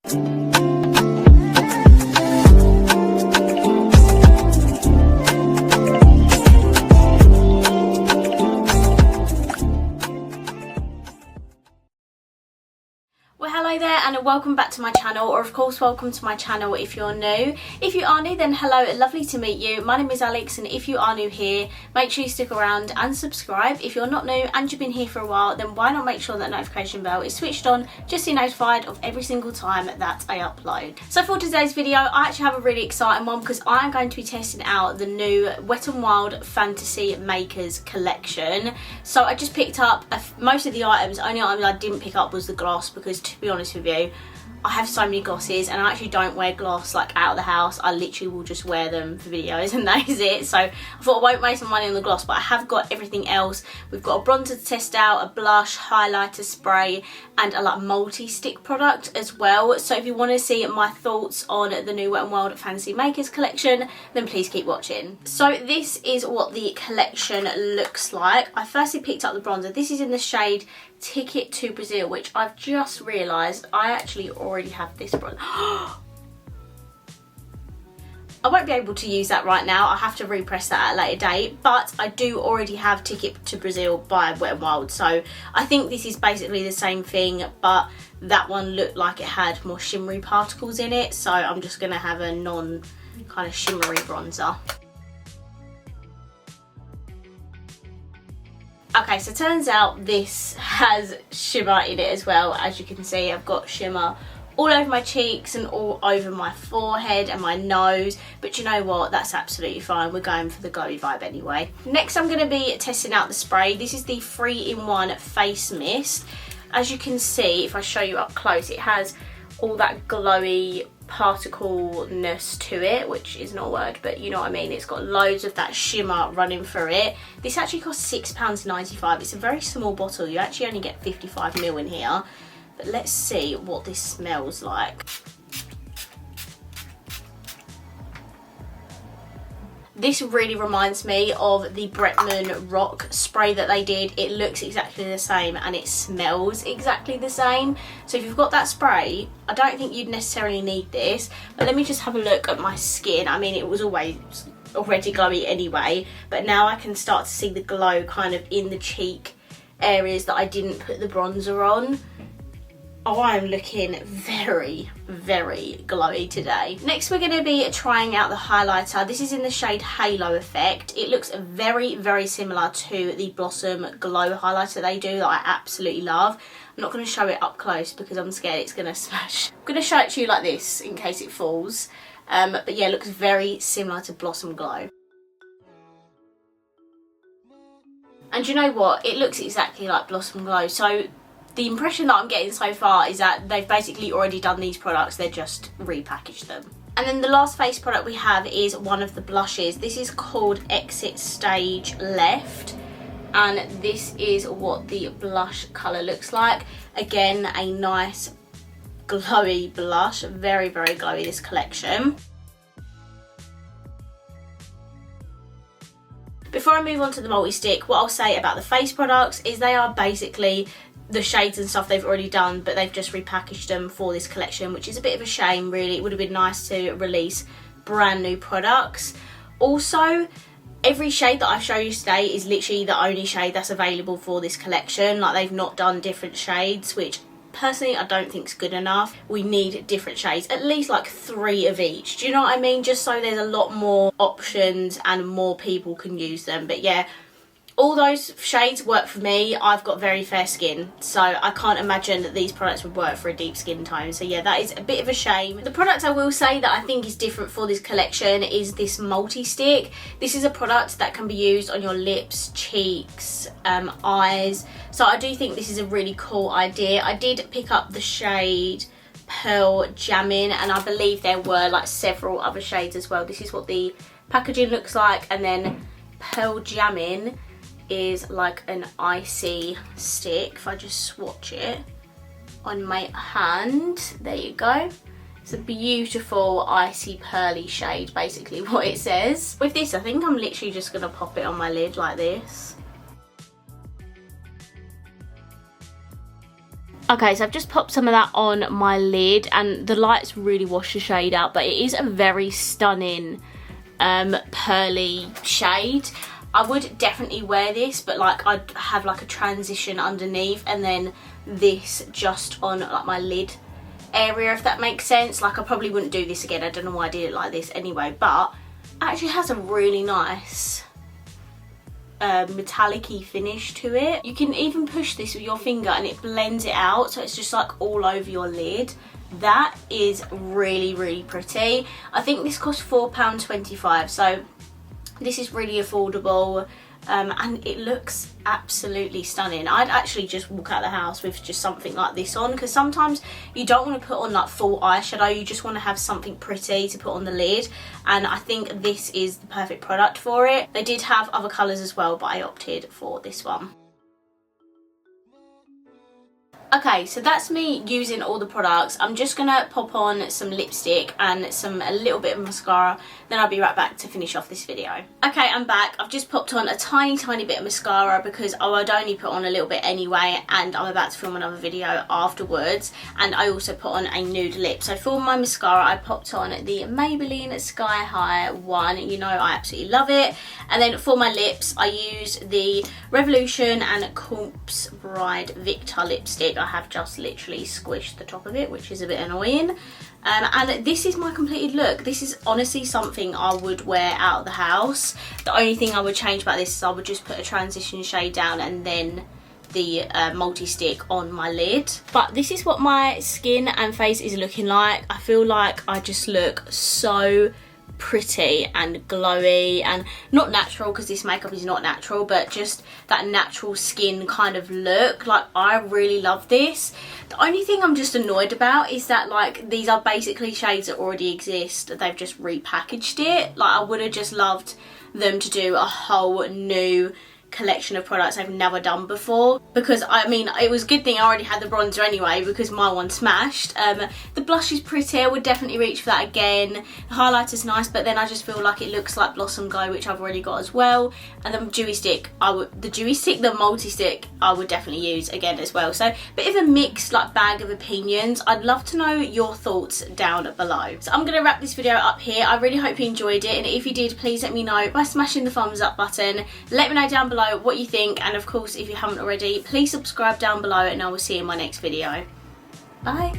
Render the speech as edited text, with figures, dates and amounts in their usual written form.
Well, hello there and welcome back to my channel, or of course welcome to my channel if you're new. If you are new, then hello, lovely to meet you. My name is Alex, and if you are new here, make sure you stick around and subscribe. If you're not new and you've been here for a while, then why not make sure that notification bell is switched on just so you're notified of every single time that I upload. So for today's video, I actually have a really exciting one because I am going to be testing out the new Wet n Wild Fantasy Makers collection. So I just picked up most of the items. Only items I didn't pick up was the gloss, because to be honest with you, I have so many glosses and I actually don't wear gloss like out of the house. I literally will just wear them for videos and that is it. So I thought I won't waste my money on the gloss, but I have got everything else. We've got a bronzer to test out, a blush, highlighter spray, and a like multi-stick product as well. So if you want to see my thoughts on the new Wet n Wild Fantasy Makers collection, then please keep watching. So this is what the collection looks like. I firstly picked up the bronzer. This is in the shade Ticket to Brazil, which I've just realised I actually already have this bronzer. I won't be able to use that right now. I'll have to repress that at a later date, but I do already have Ticket to Brazil by Wet n Wild, so I think this is basically the same thing, but that one looked like it had more shimmery particles in it, so I'm just going to have a non kind of shimmery bronzer. Okay, so turns out this has shimmer in it as well. As you can see, I've got shimmer all over my cheeks and all over my forehead and my nose, but you know what, that's absolutely fine. We're going for the glowy vibe anyway. Next I'm going to be testing out the spray. This is the 3-in-1 face mist. As you can see, if I show you up close, it has all that glowy particleness to it, which isn't a word, but you know what I mean. It's got loads of that shimmer running through it. This actually costs £6.95. It's a very small bottle. You actually only get 55ml in here. But let's see what this smells like. This really reminds me of the Bretman Rock spray that they did. It looks exactly the same and it smells exactly the same. So if you've got that spray, I don't think you'd necessarily need this. But let me just have a look at my skin. I mean, it was always already glowy anyway, but now I can start to see the glow kind of in the cheek areas that I didn't put the bronzer on. Oh, I'm looking very, very glowy today. Next, we're going to be trying out the highlighter. This is in the shade Halo Effect. It looks very, very similar to the Blossom Glow highlighter they do that I absolutely love. I'm not going to show it up close because I'm scared it's going to smash. I'm going to show it to you like this in case it falls. But yeah, it looks very similar to Blossom Glow. And you know what? It looks exactly like Blossom Glow. So the impression that I'm getting so far is that they've basically already done these products, they're just repackaged them. And then the last face product we have is one of the blushes. This is called Exit Stage Left, and this is what the blush colour looks like. Again, a nice glowy blush, very, very glowy, this collection. Before I move on to the multi-stick, what I'll say about the face products is they are basically the shades and stuff they've already done, but they've just repackaged them for this collection, which is a bit of a shame really. It would have been nice to release brand new products. Also, every shade that I show you today is literally the only shade that's available for this collection. Like, they've not done different shades, which personally I don't think is good enough. We need different shades, at least like 3 of each, do you know what I mean? Just so there's a lot more options and more people can use them. But yeah, all those shades work for me. I've got very fair skin, so I can't imagine that these products would work for a deep skin tone. So yeah, that is a bit of a shame. The product I will say that I think is different for this collection is this multi-stick. This is a product that can be used on your lips, cheeks, eyes. So I do think this is a really cool idea. I did pick up the shade Pearl Jammin', and I believe there were like several other shades as well. This is what the packaging looks like, and then Pearl Jammin' is like an icy stick. If I just swatch it on my hand, there you go. It's a beautiful icy pearly shade, basically what it says. With this, I think I'm literally just gonna pop it on my lid like this. Okay, so I've just popped some of that on my lid, and the lights really wash the shade out, but it is a very stunning pearly shade. I would definitely wear this, but like I'd have like a transition underneath and then this just on like my lid area, if that makes sense. Like I probably wouldn't do this again. I don't know why I did it like this anyway, but it actually has a really nice metallic-y finish to it. You can even push this with your finger and it blends it out, so it's just like all over your lid. That is really, really pretty. I think this cost £4.25, so this is really affordable, and it looks absolutely stunning. I'd actually just walk out the house with just something like this on, because sometimes you don't want to put on like full eyeshadow, you just want to have something pretty to put on the lid, and I think this is the perfect product for it. They did have other colours as well, but I opted for this one. Okay, so that's me using all the products. I'm just gonna pop on some lipstick and a little bit of mascara, then I'll be right back to finish off this video. Okay, I'm back. I've just popped on a tiny bit of mascara because I'd only put on a little bit anyway, and I'm about to film another video afterwards, and I also put on a nude lip. So for my mascara, I popped on the Maybelline Sky High one. You know I absolutely love it. And then for my lips, I used the Revolution and Corpse Bride Victor lipstick. I have just literally squished the top of it, which is a bit annoying. And this is my completed look. This is honestly something I would wear out of the house. The only thing I would change about this is I would just put a transition shade down and then the multi-stick on my lid. But this is what my skin and face is looking like. I feel like I just look so pretty and glowy, and not natural because this makeup is not natural, but just that natural skin kind of look. Like I really love this. The only thing I'm just annoyed about is that like these are basically shades that already exist. They've just repackaged it. Like I would have just loved them to do a whole new collection of products I've never done before, because I mean it was a good thing I already had the bronzer anyway because my one smashed. The blush is pretty, I would definitely reach for that again. The highlighter's nice, but then I just feel like it looks like Blossom Glow, which I've already got as well. And the the multi-stick I would definitely use again as well. So bit of a mixed like bag of opinions. I'd love to know your thoughts down below. So I'm gonna wrap this video up here. I really hope you enjoyed it, and if you did, please let me know by smashing the thumbs up button. Let me know down below what you think, and of course if you haven't already, please subscribe down below, and I will see you in my next video. Bye.